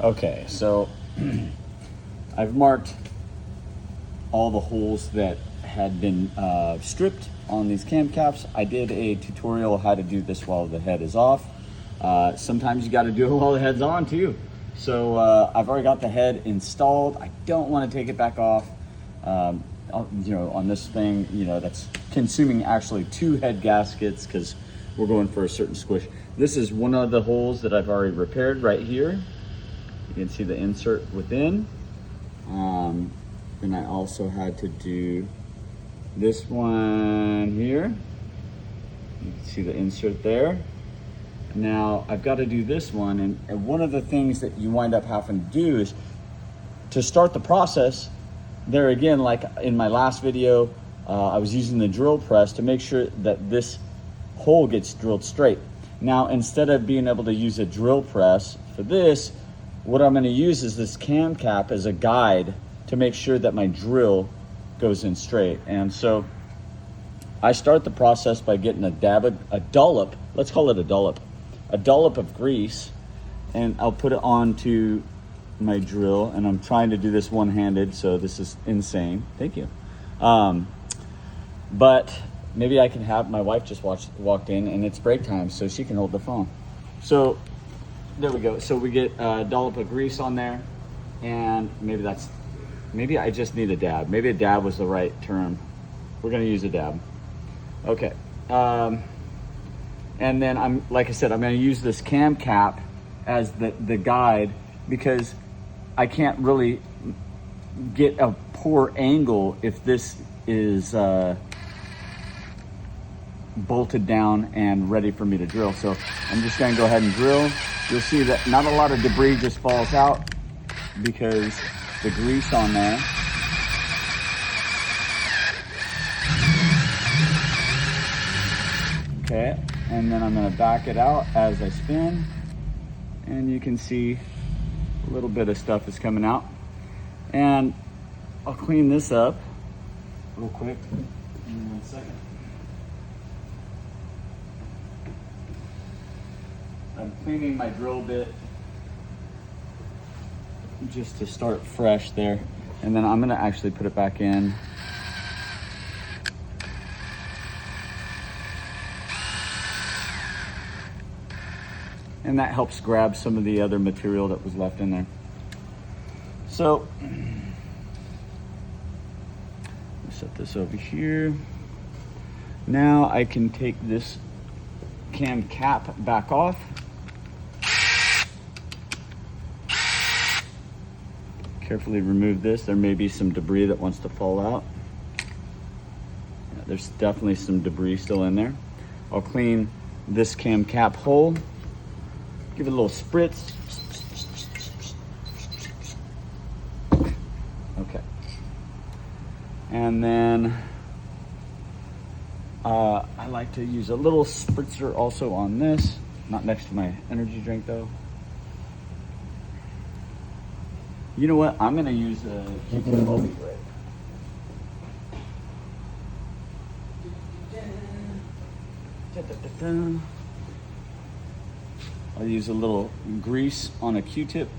Okay, so I've marked all the holes that had been stripped on these cam caps. I did a tutorial how to do this while the head is off. Sometimes you got to do it while the head's on too. So I've already got the head installed. I don't want to take it back off. On this thing, that's consuming actually 2 head gaskets because we're going for a certain squish. This is one of the holes that I've already repaired right here. You can see the insert within. And I also had to do this one here. You can see the insert there. Now I've got to do this one, and one of the things that you wind up having to do is to start the process. There again, like in my last video, I was using the drill press to make sure that this hole gets drilled straight. Now, instead of being able to use a drill press for this, what I'm going to use is this cam cap as a guide to make sure that my drill goes in straight. And so I start the process by getting a dollop, let's call it a dollop of grease, and I'll put it onto my drill, and I'm trying to do this one-handed, so this is insane. Thank you. But maybe I can have, my wife just walked in and it's break time, so she can hold the phone. So there we go. So we get a dollop of grease on there, and maybe I just need a dab. Maybe a dab was the right term. We're gonna use a dab. Okay. And then like I said, I'm gonna use this cam cap as the guide, because I can't really get a poor angle if this is bolted down and ready for me to drill. So I'm just gonna go ahead and drill. You'll see that not a lot of debris just falls out because the grease on there. Okay, and then I'm gonna back it out as I spin, and you can see a little bit of stuff is coming out. And I'll clean this up real quick. In 1 second. I'm cleaning my drill bit just to start fresh there. And then I'm gonna actually put it back in. And that helps grab some of the other material that was left in there. So, set this over here. Now I can take this cam cap back off. Carefully remove this. There may be some debris that wants to fall out. Yeah, there's definitely some debris still in there. I'll clean this cam cap hole. Give it a little spritz. Okay. And then I like to use a little spritzer also on this. Not next to my energy drink though. You know what? I'm gonna use a Q-tip. I'll be right. I'll use a little grease on a Q-tip.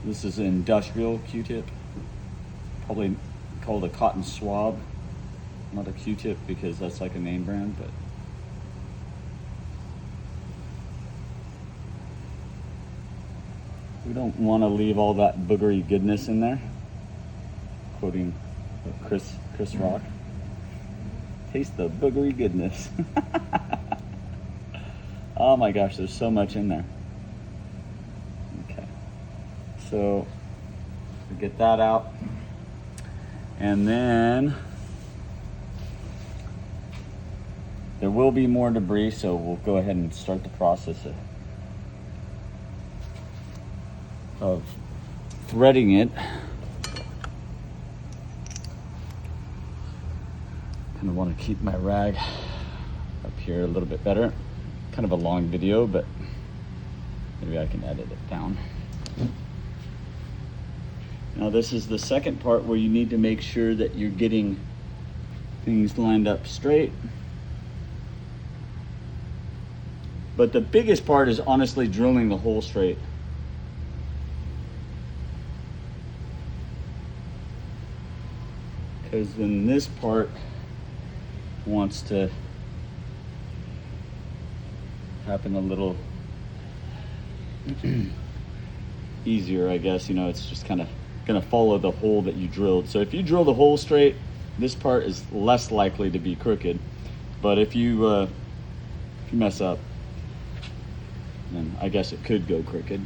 This is an industrial Q-tip, probably called a cotton swab, not a Q-tip because that's like a name brand, but we don't want to leave all that boogery goodness in there. Quoting Chris Rock. Taste the boogery goodness. Oh my gosh, there's so much in there. Okay, so we get that out, and then there will be more debris, so we'll go ahead and start the process of threading it. Kind of want to keep my rag up here a little bit better. Kind of a long video, but maybe I can edit it down. Now this is the second part where you need to make sure that you're getting things lined up straight. But the biggest part is honestly drilling the hole straight. because then this part wants to happen a little easier, I guess. You know, it's just kind of gonna follow the hole that you drilled. So if you drill the hole straight, this part is less likely to be crooked. But if you mess up, then I guess it could go crooked.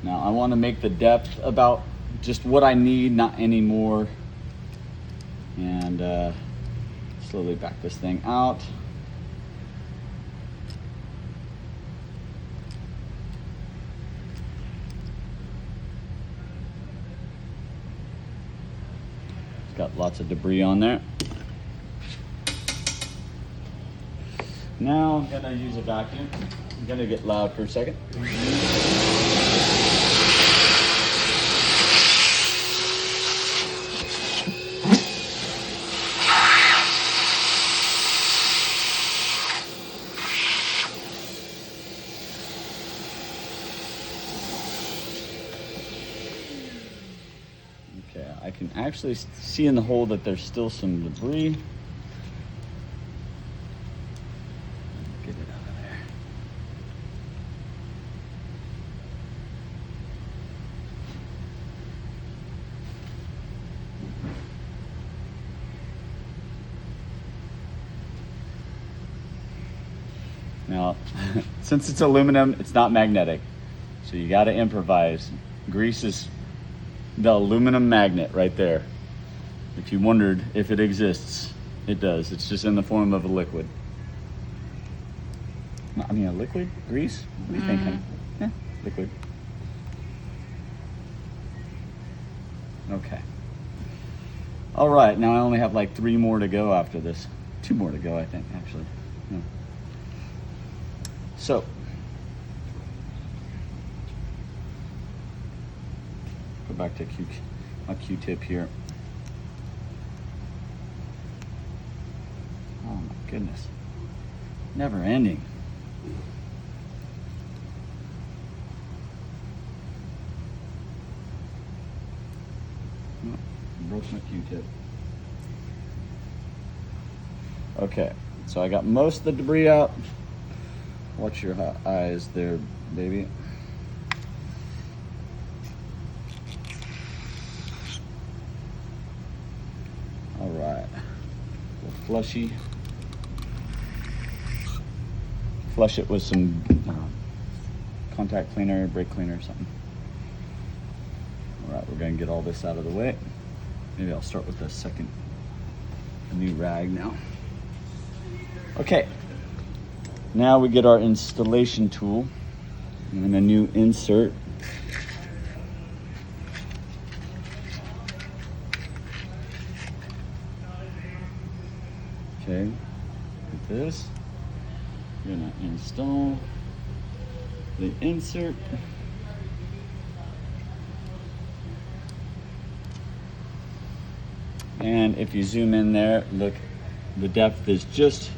Now I want to make the depth about just what I need, not any more. And slowly back this thing out. It's got lots of debris on there. Now I'm gonna use a vacuum. I'm gonna get loud for a second. Okay, I can actually see in the hole that there's still some debris. Get it out of there. Now, since it's aluminum, it's not magnetic, so you got to improvise. Grease is the aluminum magnet right there. If you wondered if it exists, it does. It's just in the form of a liquid. I mean, a liquid? Grease? What do you think, honey? Yeah, liquid. Okay. All right, now I only have like 3 more to go after this. 2 more to go, I think, actually. Yeah. So, go back to my Q-tip here. Oh my goodness. Never ending. Oh, broke my Q-tip. Okay, so I got most of the debris out. Watch your eyes there, baby. All right, flushy. Flush it with some contact cleaner, brake cleaner or something. All right, we're gonna get all this out of the way. Maybe I'll start with a new rag now. Okay, now we get our installation tool and a new insert. Okay, with this, we're gonna install the insert. And if you zoom in there, look, the depth is just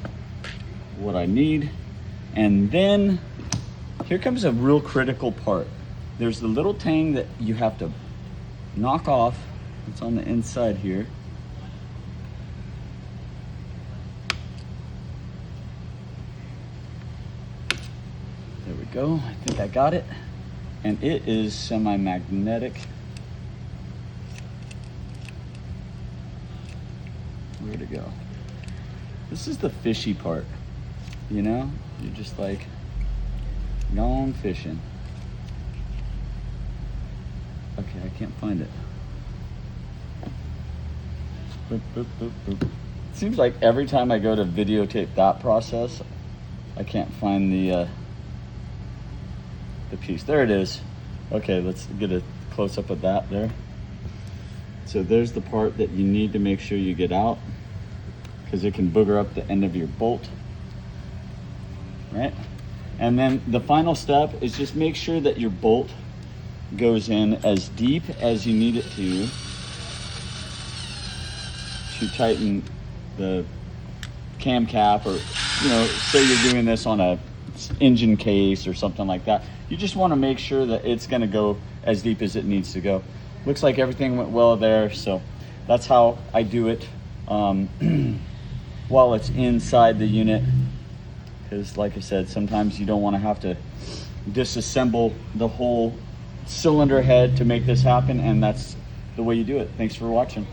what I need. And then here comes a real critical part. There's the little tang that you have to knock off. It's on the inside here. There we go. I think I got it. And it is semi-magnetic. Where'd it go? This is the fishy part, you know? You're just like gone fishing. Okay, I can't find it. Boop, boop, boop, boop. It seems like every time I go to videotape that process, I can't find the piece. There it is. Okay, let's get a close-up of that there. So there's the part that you need to make sure you get out, because it can booger up the end of your bolt, right? And then the final step is just make sure that your bolt goes in as deep as you need it to tighten the cam cap, or, you know, say you're doing this on a engine case or something like that. You just want to make sure that it's going to go as deep as it needs to go. Looks like everything went well there, so that's how I do it while it's inside the unit, because like I said, sometimes you don't want to have to disassemble the whole cylinder head to make this happen, and that's the way you do it. Thanks for watching.